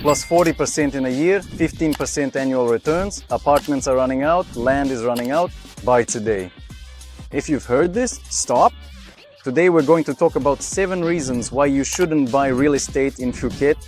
plus 40% in a year, 15% annual returns, apartments are running out, land is running out, buy today. If you've heard this, stop. Today we're going to talk about 7 reasons why you shouldn't buy real estate in Phuket.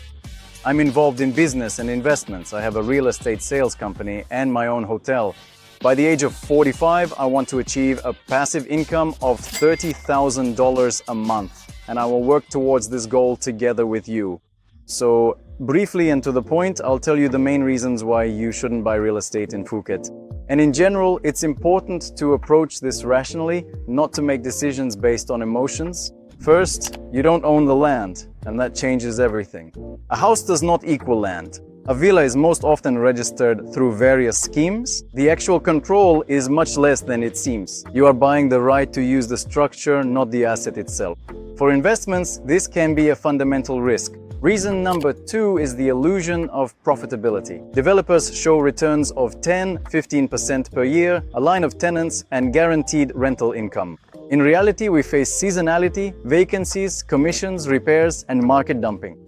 I'm involved in business and investments. I have a real estate sales company and my own hotel. By the age of 45, I want to achieve a passive income of $30,000 a month, and I will work towards this goal together with you. So, briefly and to the point, I'll tell you the main reasons why you shouldn't buy real estate in Phuket. And in general, it's important to approach this rationally, not to make decisions based on emotions. First, you don't own the land, and that changes everything. A house does not equal land. A villa is most often registered through various schemes. The actual control is much less than it seems. You are buying the right to use the structure, not the asset itself. For investments, this can be a fundamental risk. Reason number 2 is the illusion of profitability. Developers show returns of 10–15% per year, a line of tenants, and guaranteed rental income. In reality, we face seasonality, vacancies, commissions, repairs, and market dumping.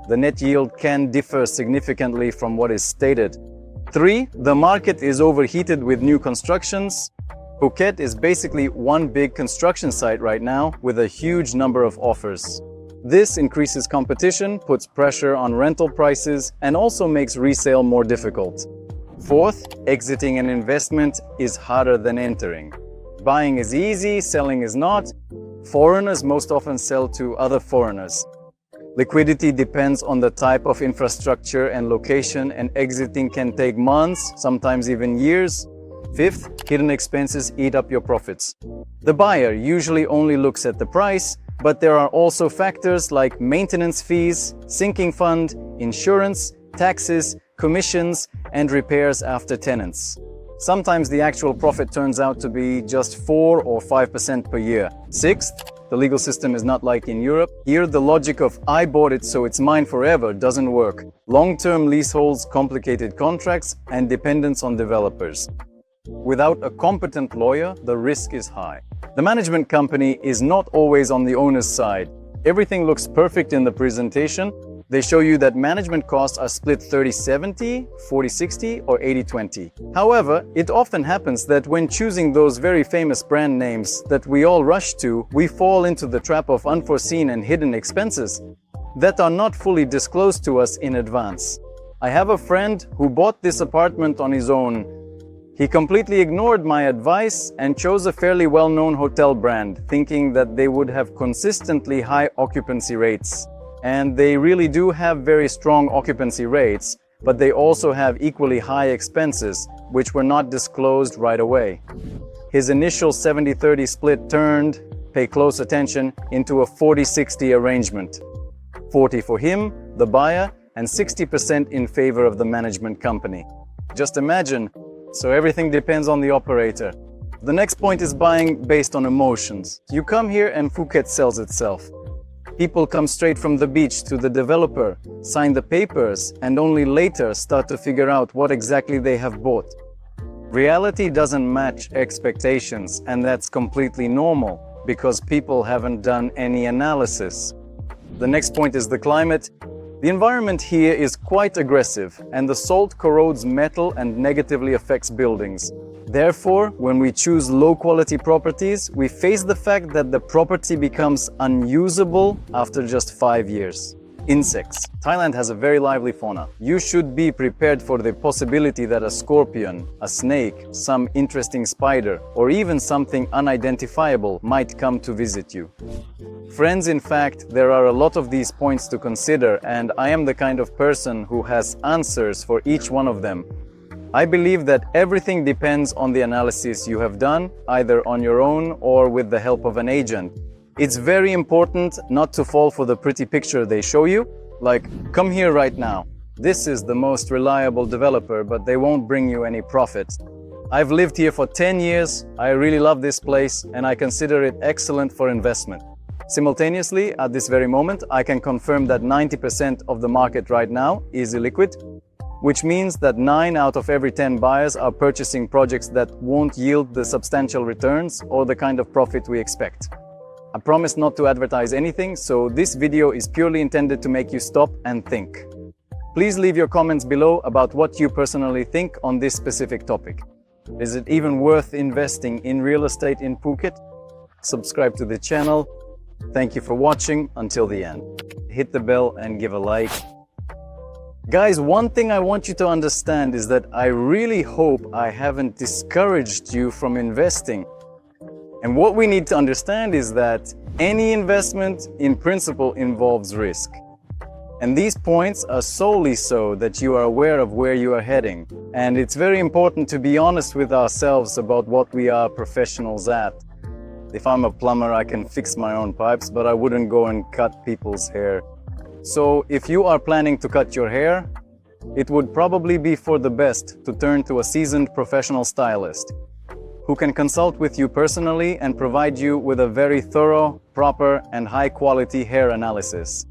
The net yield can differ significantly from what is stated. 3. The market is overheated with new constructions. Phuket is basically one big construction site right now with a huge number of offers. This increases competition, puts pressure on rental prices, and also makes resale more difficult. 4th, exiting an investment is harder than entering. Buying is easy, selling is not. Foreigners most often sell to other foreigners. Liquidity depends on the type of infrastructure and location, and exiting can take months, sometimes even years. 5th, hidden expenses eat up your profits. The buyer usually only looks at the price, but there are also factors like maintenance fees, sinking fund, insurance, taxes, commissions, and repairs after tenants. Sometimes the actual profit turns out to be just 4 or 5% per year. 6th, the legal system is not like in Europe. Here, the logic of "I bought it, so it's mine forever" doesn't work. Long-term leaseholds, complicated contracts, and dependence on developers. Without a competent lawyer, the risk is high. The management company is not always on the owner's side. Everything looks perfect in the presentation. They show you that management costs are split 30–70, 40–60, or 80–20. However, it often happens that when choosing those very famous brand names that we all rush to, we fall into the trap of unforeseen and hidden expenses that are not fully disclosed to us in advance. I have a friend who bought this apartment on his own. He completely ignored my advice and chose a fairly well-known hotel brand, thinking that they would have consistently high occupancy rates. And they really do have very strong occupancy rates, but they also have equally high expenses, which were not disclosed right away. His initial 70–30 split turned, pay close attention, into a 40–60 arrangement. 40 for him, the buyer, and 60% in favor of the management company. Just imagine. So everything depends on the operator. The next point is buying based on emotions. You come here and Phuket sells itself. People come straight from the beach to the developer, sign the papers, and only later start to figure out what exactly they have bought. Reality doesn't match expectations, and that's completely normal because people haven't done any analysis. The next point is the climate. The environment here is quite aggressive, and the salt corrodes metal and negatively affects buildings. Therefore, when we choose low-quality properties, we face the fact that the property becomes unusable after just 5 years. Insects. Thailand has a very lively fauna. You should be prepared for the possibility that a scorpion, a snake, some interesting spider, or even something unidentifiable might come to visit you. Friends, in fact, there are a lot of these points to consider, and I am the kind of person who has answers for each one of them. I believe that everything depends on the analysis you have done, either on your own or with the help of an agent. It's very important not to fall for the pretty picture they show you, like, "Come here right now. This is the most reliable developer, but they won't bring you any profit. I've lived here for 10 years, I really love this place, and I consider it excellent for investment." Simultaneously, at this very moment, I can confirm that 90% of the market right now is illiquid, which means that 9 out of every 10 buyers are purchasing projects that won't yield the substantial returns or the kind of profit we expect. I promise not to advertise anything, so this video is purely intended to make you stop and think. Please leave your comments below about what you personally think on this specific topic. Is it even worth investing in real estate in Phuket? Subscribe to the channel. Thank you for watching until the end. Hit the bell and give a like. Guys, one thing I want you to understand is that I really hope I haven't discouraged you from investing. And what we need to understand is that any investment in principle involves risk. And these points are solely so that you are aware of where you are heading. And it's very important to be honest with ourselves about what we are professionals at. If I'm a plumber, I can fix my own pipes, but I wouldn't go and cut people's hair. So if you are planning to cut your hair, it would probably be for the best to turn to a seasoned professional stylist who can consult with you personally and provide you with a very thorough, proper, and high-quality hair analysis.